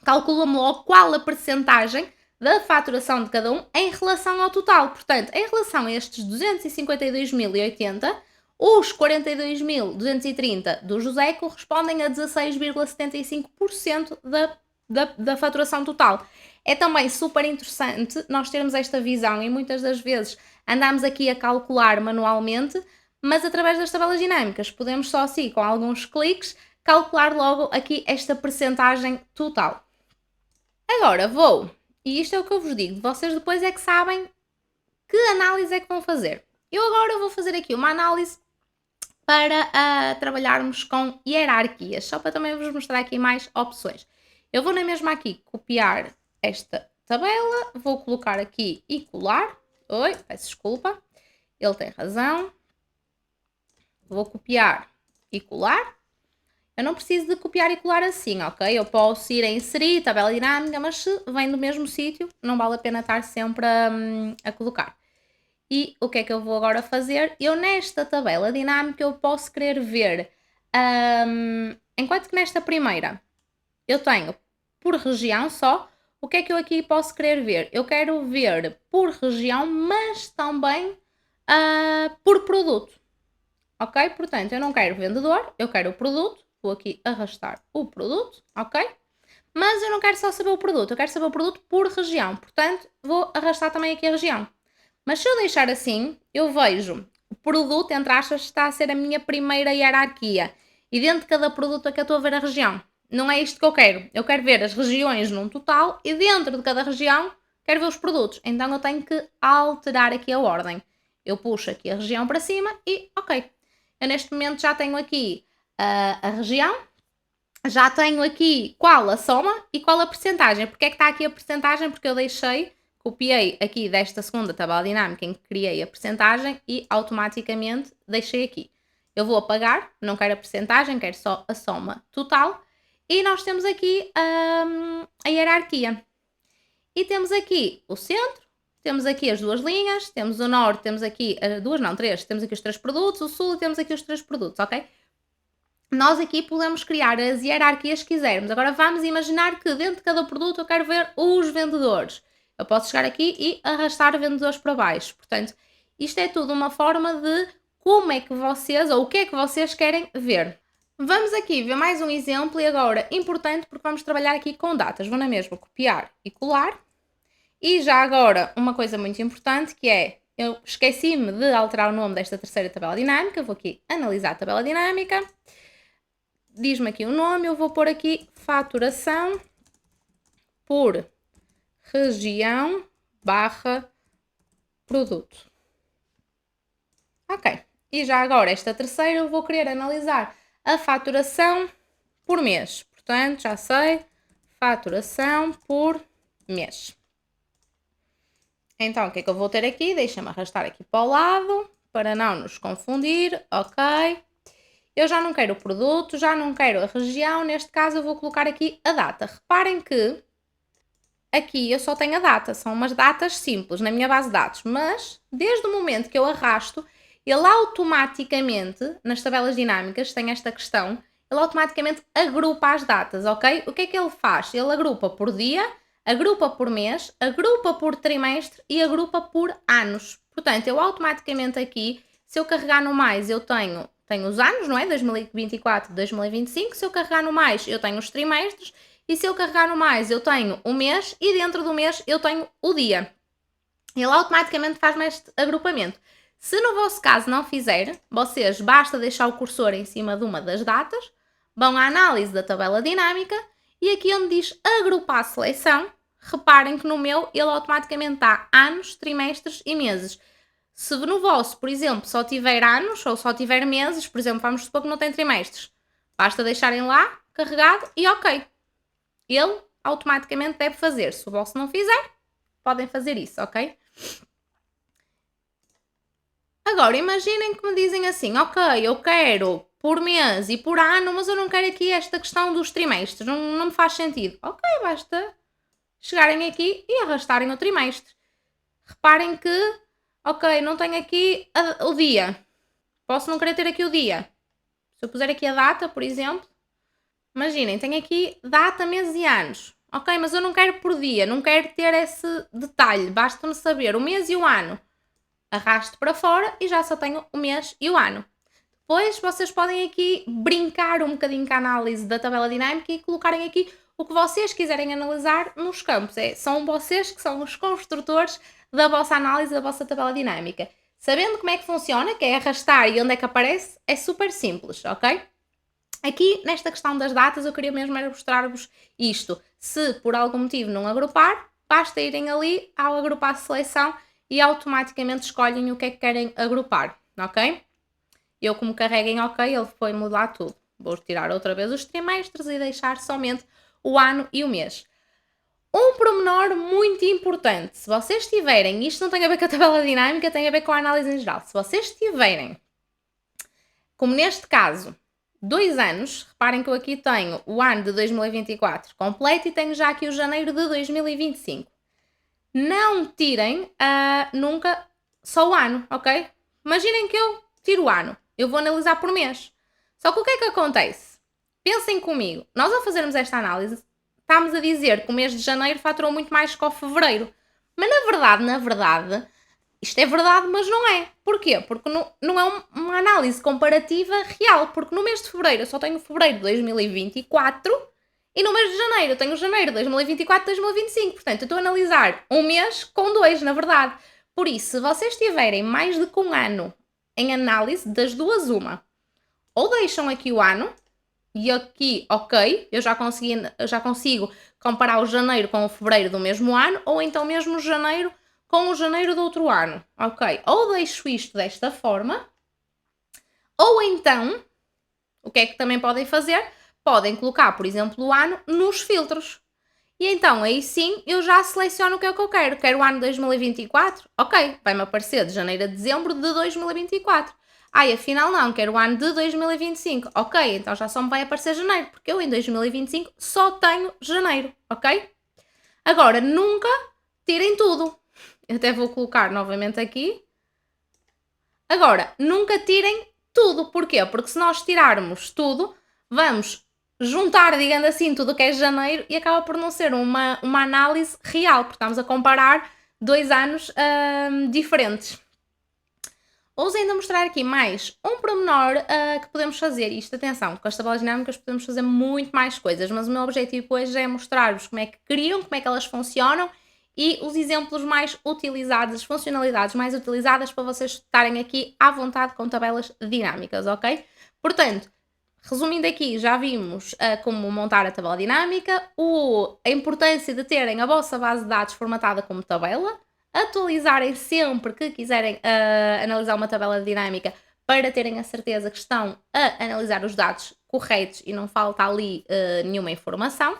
calcula-me logo qual a percentagem da faturação de cada um em relação ao total. Portanto, em relação a estes 252.080, os 42.230 do José correspondem a 16,75% da faturação total. É também super interessante nós termos esta visão e muitas das vezes andamos aqui a calcular manualmente, mas através das tabelas dinâmicas podemos só assim, com alguns cliques, calcular logo aqui esta percentagem total. Agora e isto é o que eu vos digo, vocês depois é que sabem que análise é que vão fazer. Eu agora vou fazer aqui uma análise para trabalharmos com hierarquias, só para também vos mostrar aqui mais opções. Eu vou na mesma aqui copiar esta tabela, vou colocar aqui e colar. Oi, peço desculpa, ele tem razão. Vou copiar e colar. Eu não preciso de copiar e colar assim, ok? Eu posso ir a inserir tabela dinâmica, mas se vem do mesmo sítio, não vale a pena estar sempre a colocar. E o que é que eu vou agora fazer? Eu nesta tabela dinâmica eu posso querer ver, enquanto que nesta primeira eu tenho por região só, o que é que eu aqui posso querer ver? Eu quero ver por região, mas também por produto, ok? Portanto, eu não quero vendedor, eu quero o produto, vou aqui arrastar o produto, ok? Mas eu não quero só saber o produto, eu quero saber o produto por região, portanto, vou arrastar também aqui a região. Mas se eu deixar assim, eu vejo o produto, entre aspas, está a ser a minha primeira hierarquia. E dentro de cada produto é que eu estou a ver a região. Não é isto que eu quero. Eu quero ver as regiões num total e dentro de cada região quero ver os produtos. Então eu tenho que alterar aqui a ordem. Eu puxo aqui a região para cima e ok. Eu neste momento já tenho aqui a região, já tenho aqui qual a soma e qual a percentagem. Porque é que está aqui a percentagem? Porque eu copiei aqui desta segunda tabela dinâmica em que criei a percentagem e automaticamente deixei aqui. Eu vou apagar, não quero a percentagem, quero só a soma total. E nós temos aqui a hierarquia. E temos aqui o centro, temos aqui as duas linhas, temos o norte, temos aqui três, temos aqui os três produtos, o sul e temos aqui os três produtos, ok? Nós aqui podemos criar as hierarquias que quisermos. Agora vamos imaginar que dentro de cada produto eu quero ver os vendedores. Eu posso chegar aqui e arrastar vendedores para baixo. Portanto, isto é tudo uma forma de como é que vocês, ou o que é que vocês querem ver. Vamos aqui ver mais um exemplo e agora, importante porque vamos trabalhar aqui com datas. Vou na mesma copiar e colar. E já agora, uma coisa muito importante que é, eu esqueci-me de alterar o nome desta terceira tabela dinâmica. Vou aqui analisar a tabela dinâmica. diz-me aqui o nome, eu vou pôr aqui faturação por região barra produto. Ok, e já agora esta terceira eu vou querer analisar a faturação por mês. Portanto, já sei, faturação por mês. Então, o que é que eu vou ter aqui? Deixa-me arrastar aqui para o lado, para não nos confundir, ok. Eu já não quero o produto, já não quero a região, neste caso eu vou colocar aqui a data. Reparem que aqui eu só tenho a data, são umas datas simples na minha base de dados, mas desde o momento que eu arrasto, ele automaticamente, nas tabelas dinâmicas, tem esta questão, ele automaticamente agrupa as datas, ok? O que é que ele faz? Ele agrupa por dia, agrupa por mês, agrupa por trimestre e agrupa por anos. Portanto, eu automaticamente aqui, se eu carregar no mais, eu tenho os anos, não é? 2024, 2025. Se eu carregar no mais, eu tenho os trimestres. E se eu carregar no mais, eu tenho o mês. E dentro do mês, eu tenho o dia. Ele automaticamente faz-me este agrupamento. Se no vosso caso não fizer, vocês basta deixar o cursor em cima de uma das datas, vão à análise da tabela dinâmica e aqui onde diz agrupar seleção, reparem que no meu ele automaticamente está anos, trimestres e meses. Se no vosso, por exemplo, só tiver anos ou só tiver meses, por exemplo, vamos supor que não tem trimestres, basta deixarem lá, carregado e ok. Ele automaticamente deve fazer. Se o vosso não fizer, podem fazer isso, ok? Agora, imaginem que me dizem assim, ok, eu quero por mês e por ano, mas eu não quero aqui esta questão dos trimestres, não me faz sentido. Ok, basta chegarem aqui e arrastarem o trimestre. Reparem que, ok, não tenho aqui o dia. Posso não querer ter aqui o dia. Se eu puser aqui a data, por exemplo, imaginem, tenho aqui data, meses e anos. Ok, mas eu não quero por dia, não quero ter esse detalhe, basta-me saber o mês e o ano. Arrasto para fora e já só tenho o mês e o ano. Depois vocês podem aqui brincar um bocadinho com a análise da tabela dinâmica e colocarem aqui o que vocês quiserem analisar nos campos. São vocês que são os construtores da vossa análise, da vossa tabela dinâmica. Sabendo como é que funciona, que é arrastar e onde é que aparece, é super simples, ok? Aqui, nesta questão das datas, eu queria mesmo mostrar-vos isto. Se por algum motivo não agrupar, basta irem ali ao agrupar a seleção e automaticamente escolhem o que é que querem agrupar, ok? Eu, como carrego em ok, ele foi mudar tudo. Vou tirar outra vez os trimestres e deixar somente o ano e o mês. Um pormenor muito importante, se vocês tiverem, isto não tem a ver com a tabela dinâmica, tem a ver com a análise em geral. Se vocês tiverem, como neste caso, 2 anos, reparem que eu aqui tenho o ano de 2024 completo e tenho já aqui o janeiro de 2025. Não tirem nunca só o ano, ok? Imaginem que eu tiro o ano, eu vou analisar por mês. Só que o que é que acontece? Pensem comigo, nós ao fazermos esta análise, estamos a dizer que o mês de janeiro faturou muito mais que o fevereiro. Mas na verdade, isto é verdade, mas não é. Porquê? Porque não é uma análise comparativa real, porque no mês de fevereiro eu só tenho fevereiro de 2024 e no mês de janeiro eu tenho janeiro de 2024 e 2025. Portanto, eu estou a analisar um mês com 2, na verdade. Por isso, se vocês tiverem mais de um ano em análise, das duas uma, ou deixam aqui o ano, e aqui, ok, eu já consigo comparar o janeiro com o fevereiro do mesmo ano, ou então mesmo o janeiro com o janeiro do outro ano, ok? Ou deixo isto desta forma, ou então, o que é que também podem fazer? Podem colocar, por exemplo, o ano nos filtros. E então, aí sim, eu já seleciono o que é que eu quero. Quero o ano 2024? Ok, vai-me aparecer de janeiro a dezembro de 2024. Ai, afinal não, quero o ano de 2025. Ok, então já só me vai aparecer janeiro, porque eu em 2025 só tenho janeiro, ok? Agora, nunca tirem tudo. Eu até vou colocar novamente aqui. Agora, nunca tirem tudo. Porquê? Porque se nós tirarmos tudo, vamos juntar, digamos assim, tudo o que é janeiro e acaba por não ser uma análise real, porque estamos a comparar 2 anos diferentes. Vou ainda mostrar aqui mais um pormenor que podemos fazer. Isto, atenção, com as tabelas dinâmicas podemos fazer muito mais coisas, mas o meu objetivo hoje é mostrar-vos como é que criam, como é que elas funcionam e os exemplos mais utilizados, as funcionalidades mais utilizadas para vocês estarem aqui à vontade com tabelas dinâmicas, ok? Portanto, resumindo aqui, já vimos como montar a tabela dinâmica, a importância de terem a vossa base de dados formatada como tabela, atualizarem sempre que quiserem analisar uma tabela dinâmica para terem a certeza que estão a analisar os dados corretos e não falta ali nenhuma informação.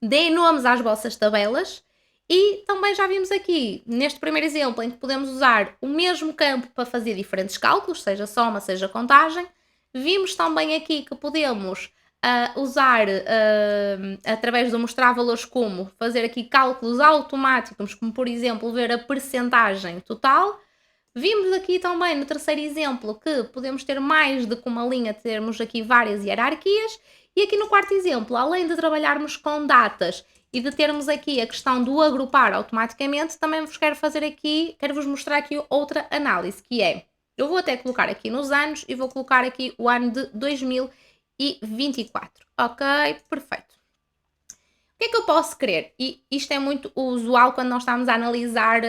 Deem nomes às vossas tabelas e também já vimos aqui, neste primeiro exemplo, em que podemos usar o mesmo campo para fazer diferentes cálculos, seja soma, seja contagem. Vimos também aqui que podemos usar, através de mostrar valores como, fazer aqui cálculos automáticos, como por exemplo ver a percentagem total. Vimos aqui também no terceiro exemplo que podemos ter mais do que uma linha, termos aqui várias hierarquias. E aqui no quarto exemplo, além de trabalharmos com datas e de termos aqui a questão do agrupar automaticamente, também vos quero fazer aqui, quero-vos mostrar aqui outra análise, que é, eu vou até colocar aqui nos anos e vou colocar aqui o ano de 2024. Ok, perfeito. O que é que eu posso querer? E isto é muito usual quando nós estamos a analisar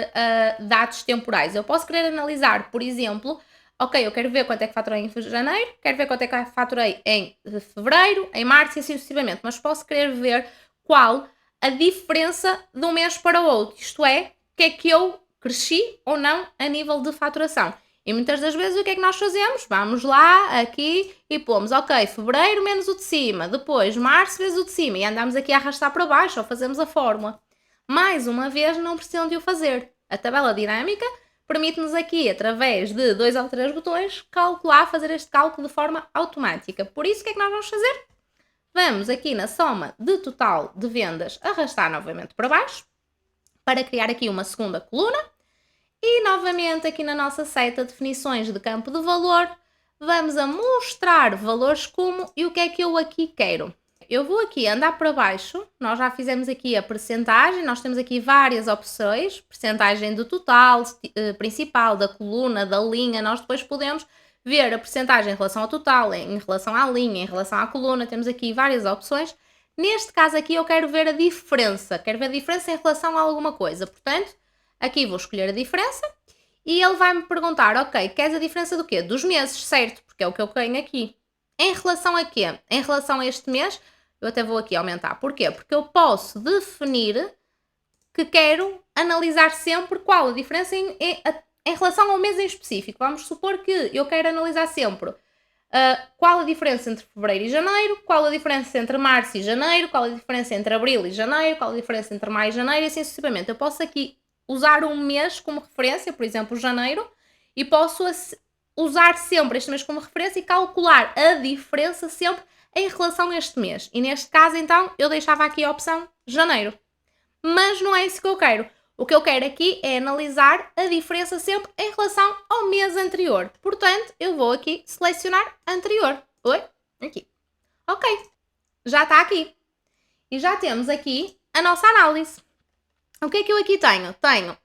dados temporais. Eu posso querer analisar, por exemplo, ok, eu quero ver quanto é que faturei em janeiro, quero ver quanto é que faturei em fevereiro, em março e assim sucessivamente, mas posso querer ver qual a diferença de um mês para o outro, isto é, o que é que eu cresci ou não a nível de faturação. E muitas das vezes o que é que nós fazemos? Vamos lá, aqui, e pomos, ok, fevereiro menos o de cima, depois março vezes o de cima, e andamos aqui a arrastar para baixo, ou fazemos a fórmula. Mais uma vez, não precisam de o fazer. A tabela dinâmica permite-nos aqui, através de 2 ou 3 botões, calcular, fazer este cálculo de forma automática. Por isso, o que é que nós vamos fazer? Vamos aqui na soma de total de vendas arrastar novamente para baixo, para criar aqui uma segunda coluna. E novamente aqui na nossa seta definições de campo de valor, vamos a mostrar valores como e o que é que eu aqui quero. Eu vou aqui andar para baixo, nós já fizemos aqui a percentagem, nós temos aqui várias opções, percentagem do total, principal, da coluna, da linha, nós depois podemos ver a percentagem em relação ao total, em relação à linha, em relação à coluna, temos aqui várias opções. Neste caso aqui eu quero ver a diferença em relação a alguma coisa, portanto, aqui vou escolher a diferença e ele vai-me perguntar, ok, queres a diferença do quê? Dos meses, certo? Porque é o que eu tenho aqui. Em relação a quê? Em relação a este mês, eu até vou aqui aumentar. Porquê? Porque eu posso definir que quero analisar sempre qual a diferença em relação ao mês em específico. Vamos supor que eu quero analisar sempre qual a diferença entre fevereiro e janeiro, qual a diferença entre março e janeiro, qual a diferença entre abril e janeiro, qual a diferença entre maio e janeiro e assim sucessivamente. Eu posso aqui usar um mês como referência, por exemplo, janeiro, e posso usar sempre este mês como referência e calcular a diferença sempre em relação a este mês. E neste caso, então, eu deixava aqui a opção janeiro. Mas não é isso que eu quero. O que eu quero aqui é analisar a diferença sempre em relação ao mês anterior. Portanto, eu vou aqui selecionar anterior. Oi? Aqui. Ok. Já está aqui. E já temos aqui a nossa análise. O que é que eu aqui tenho? Tenho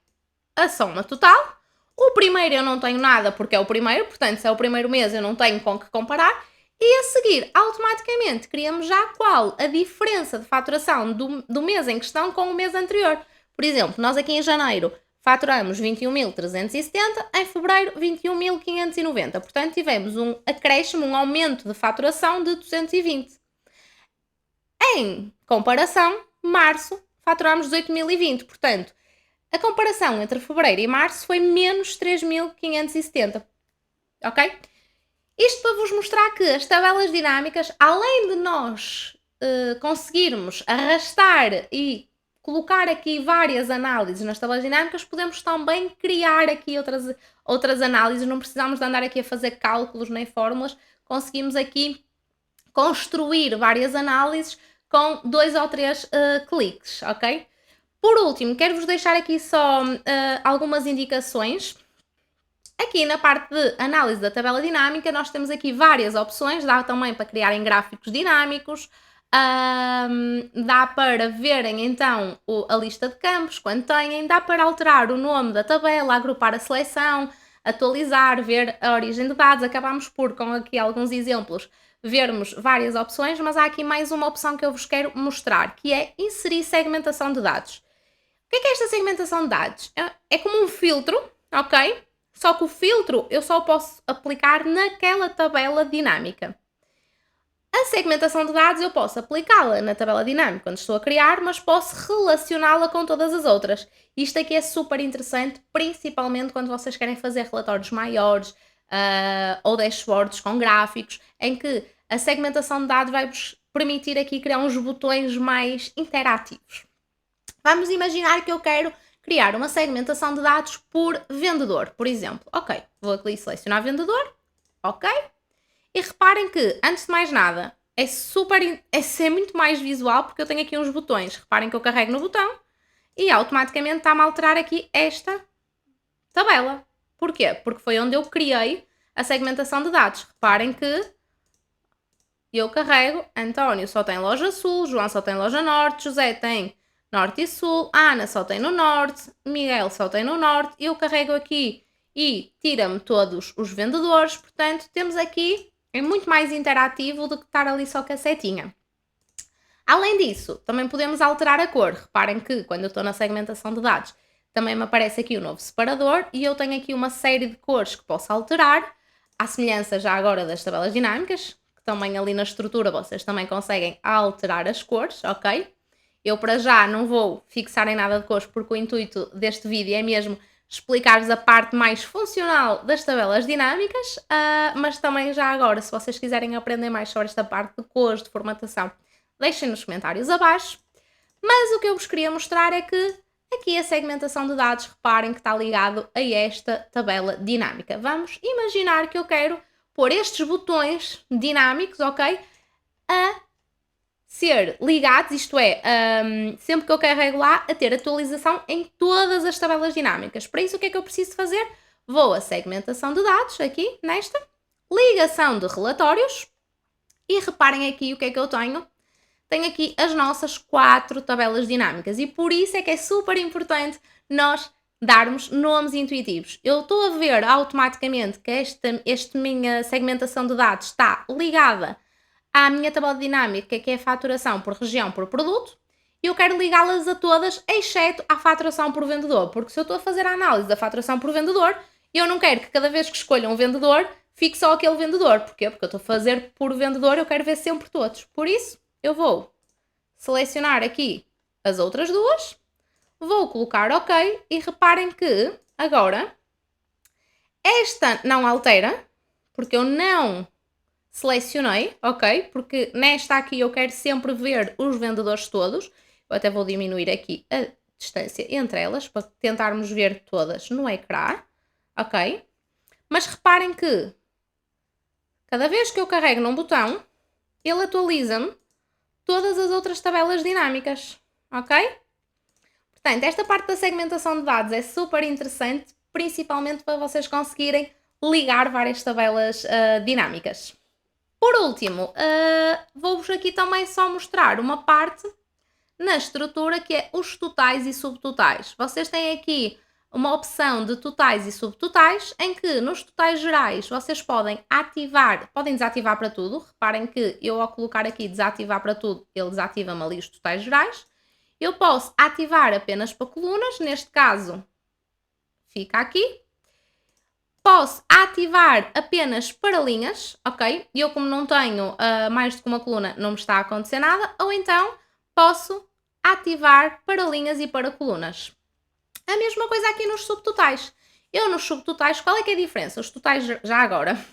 a soma total. O primeiro eu não tenho nada porque é o primeiro, portanto, se é o primeiro mês eu não tenho com que comparar. E a seguir, automaticamente, criamos já qual a diferença de faturação do mês em questão com o mês anterior. Por exemplo, nós aqui em janeiro faturamos 21.370, em fevereiro 21.590. Portanto, tivemos um acréscimo, um aumento de faturação de 220. Em comparação, março faturamos 18.020. Portanto, a comparação entre fevereiro e março foi menos 3.570. Ok? Isto para vos mostrar que as tabelas dinâmicas, além de nós conseguirmos arrastar e colocar aqui várias análises nas tabelas dinâmicas, podemos também criar aqui outras análises, não precisamos de andar aqui a fazer cálculos nem fórmulas, conseguimos aqui construir várias análises com 2 ou 3 cliques, ok? Por último, quero-vos deixar aqui só algumas indicações. Aqui na parte de análise da tabela dinâmica, nós temos aqui várias opções, dá também para criarem gráficos dinâmicos, dá para verem então a lista de campos, quando têm, dá para alterar o nome da tabela, agrupar a seleção, atualizar, ver a origem de dados. Acabamos por, com aqui alguns exemplos, vermos várias opções, mas há aqui mais uma opção que eu vos quero mostrar, que é inserir segmentação de dados. O que é esta segmentação de dados? É como um filtro, ok? Só que o filtro eu só posso aplicar naquela tabela dinâmica. A segmentação de dados eu posso aplicá-la na tabela dinâmica quando estou a criar, mas posso relacioná-la com todas as outras. Isto aqui é super interessante, principalmente quando vocês querem fazer relatórios maiores ou dashboards com gráficos, em que a segmentação de dados vai-vos permitir aqui criar uns botões mais interativos. Vamos imaginar que eu quero criar uma segmentação de dados por vendedor, por exemplo. Ok, vou aqui selecionar vendedor, ok. E reparem que, antes de mais nada, é muito mais visual porque eu tenho aqui uns botões. Reparem que eu carrego no botão e automaticamente está-me a alterar aqui esta tabela. Porquê? Porque foi onde eu criei a segmentação de dados. Reparem que eu carrego, António só tem loja sul, João só tem loja norte, José tem norte e sul, Ana só tem no norte, Miguel só tem no norte. Eu carrego aqui e tira-me todos os vendedores. Portanto, temos aqui... É muito mais interativo do que estar ali só com a setinha. Além disso, também podemos alterar a cor. Reparem que quando eu estou na segmentação de dados, também me aparece aqui o novo separador e eu tenho aqui uma série de cores que posso alterar, à semelhança já agora das tabelas dinâmicas, que também ali na estrutura vocês também conseguem alterar as cores, ok? Eu para já não vou fixar em nada de cores porque o intuito deste vídeo é mesmo explicar-vos a parte mais funcional das tabelas dinâmicas, mas também já agora, se vocês quiserem aprender mais sobre esta parte de cores, de formatação, deixem nos comentários abaixo. Mas o que eu vos queria mostrar é que aqui a segmentação de dados, reparem que está ligado a esta tabela dinâmica. Vamos imaginar que eu quero pôr estes botões dinâmicos, ok, a ser ligados, isto é, sempre que eu carrego lá, a ter atualização em todas as tabelas dinâmicas. Para isso, o que é que eu preciso fazer? Vou a segmentação de dados, aqui, nesta, ligação de relatórios, e reparem aqui o que é que eu tenho. Tenho aqui as nossas 4 tabelas dinâmicas, e por isso é que é super importante nós darmos nomes intuitivos. Eu estou a ver automaticamente que esta minha segmentação de dados está ligada à minha tabela dinâmica, que é a faturação por região por produto, e eu quero ligá-las a todas, exceto à faturação por vendedor, porque se eu estou a fazer a análise da faturação por vendedor, eu não quero que cada vez que escolha um vendedor, fique só aquele vendedor. Porquê? Porque eu estou a fazer por vendedor, eu quero ver sempre todos. Por isso, eu vou selecionar aqui as outras duas, vou colocar OK, e reparem que agora esta não altera, porque eu não selecionei, ok? Porque nesta aqui eu quero sempre ver os vendedores todos. Eu até vou diminuir aqui a distância entre elas para tentarmos ver todas no ecrã, ok? Mas reparem que cada vez que eu carrego num botão, ele atualiza-me todas as outras tabelas dinâmicas, ok? Portanto, esta parte da segmentação de dados é super interessante, principalmente para vocês conseguirem ligar várias tabelas dinâmicas. Por último, vou-vos aqui também só mostrar uma parte na estrutura que é os totais e subtotais. Vocês têm aqui uma opção de totais e subtotais, em que nos totais gerais vocês podem ativar, podem desativar para tudo. Reparem que eu ao colocar aqui desativar para tudo, ele desativa-me ali os totais gerais. Eu posso ativar apenas para colunas, neste caso fica aqui. Posso ativar apenas para linhas, ok? E eu, como não tenho mais do que uma coluna, não me está a acontecer nada. Ou então posso ativar para linhas e para colunas. A mesma coisa aqui nos subtotais. Eu nos subtotais, qual é que é a diferença? Os totais, já agora,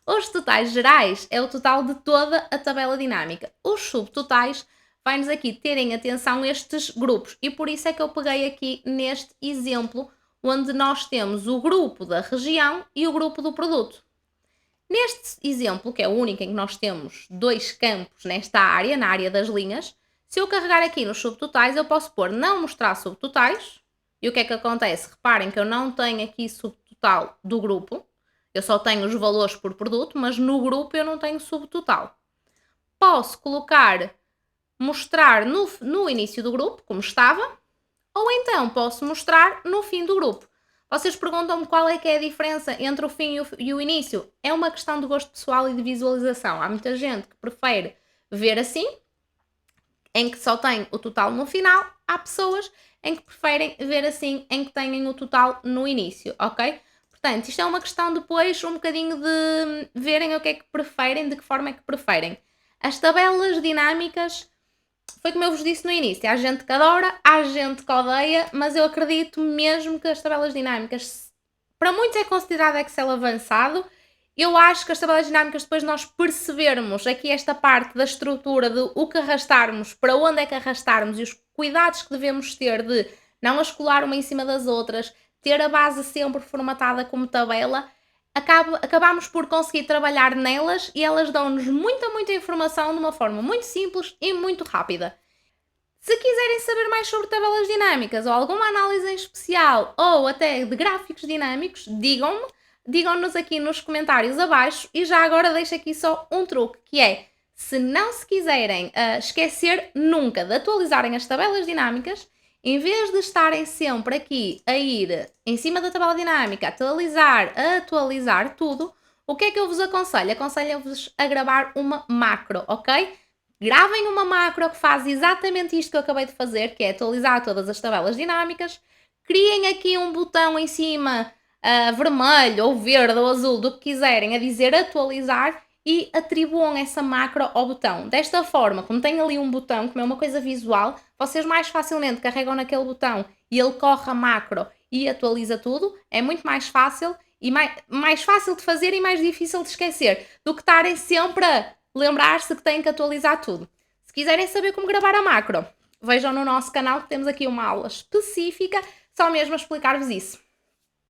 os totais gerais é o total de toda a tabela dinâmica. Os subtotais vai-nos aqui terem atenção a estes grupos. E por isso é que eu peguei aqui neste exemplo, onde nós temos o grupo da região e o grupo do produto. Neste exemplo, que é o único em que nós temos 2 campos nesta área, na área das linhas, se eu carregar aqui nos subtotais, eu posso pôr não mostrar subtotais. E o que é que acontece? Reparem que eu não tenho aqui subtotal do grupo, eu só tenho os valores por produto, mas no grupo eu não tenho subtotal. Posso colocar, mostrar no início do grupo, como estava, ou então posso mostrar no fim do grupo. Vocês perguntam-me qual é que é a diferença entre o fim e o início. É uma questão de gosto pessoal e de visualização. Há muita gente que prefere ver assim, em que só tem o total no final. Há pessoas em que preferem ver assim, em que têm o total no início, ok? Portanto, isto é uma questão depois um bocadinho de verem o que é que preferem, de que forma é que preferem. As tabelas dinâmicas, foi como eu vos disse no início, há gente que adora, há gente que odeia, mas eu acredito mesmo que as tabelas dinâmicas, para muitos é considerado Excel avançado. Eu acho que as tabelas dinâmicas, depois de nós percebermos aqui esta parte da estrutura de o que arrastarmos, para onde é que arrastarmos e os cuidados que devemos ter de não as colar uma em cima das outras, ter a base sempre formatada como tabela, acabamos por conseguir trabalhar nelas e elas dão-nos muita informação de uma forma muito simples e muito rápida. Se quiserem saber mais sobre tabelas dinâmicas ou alguma análise em especial ou até de gráficos dinâmicos, digam-me, digam-nos aqui nos comentários abaixo. E já agora deixo aqui só um truque, que é, se não se quiserem esquecer nunca de atualizarem as tabelas dinâmicas, em vez de estarem sempre aqui a ir em cima da tabela dinâmica, atualizar tudo, o que é que eu vos aconselho? Aconselho-vos a gravar uma macro, ok? Gravem uma macro que faz exatamente isto que eu acabei de fazer, que é atualizar todas as tabelas dinâmicas. Criem aqui um botão em cima, vermelho ou verde ou azul, do que quiserem, a dizer atualizar, e atribuam essa macro ao botão. Desta forma, como tem ali um botão, como é uma coisa visual, vocês mais facilmente carregam naquele botão e ele corre a macro e atualiza tudo. É muito mais fácil e mais fácil de fazer e mais difícil de esquecer do que estarem sempre a lembrar-se que têm que atualizar tudo. Se quiserem saber como gravar a macro, vejam no nosso canal que temos aqui uma aula específica só mesmo a explicar-vos isso.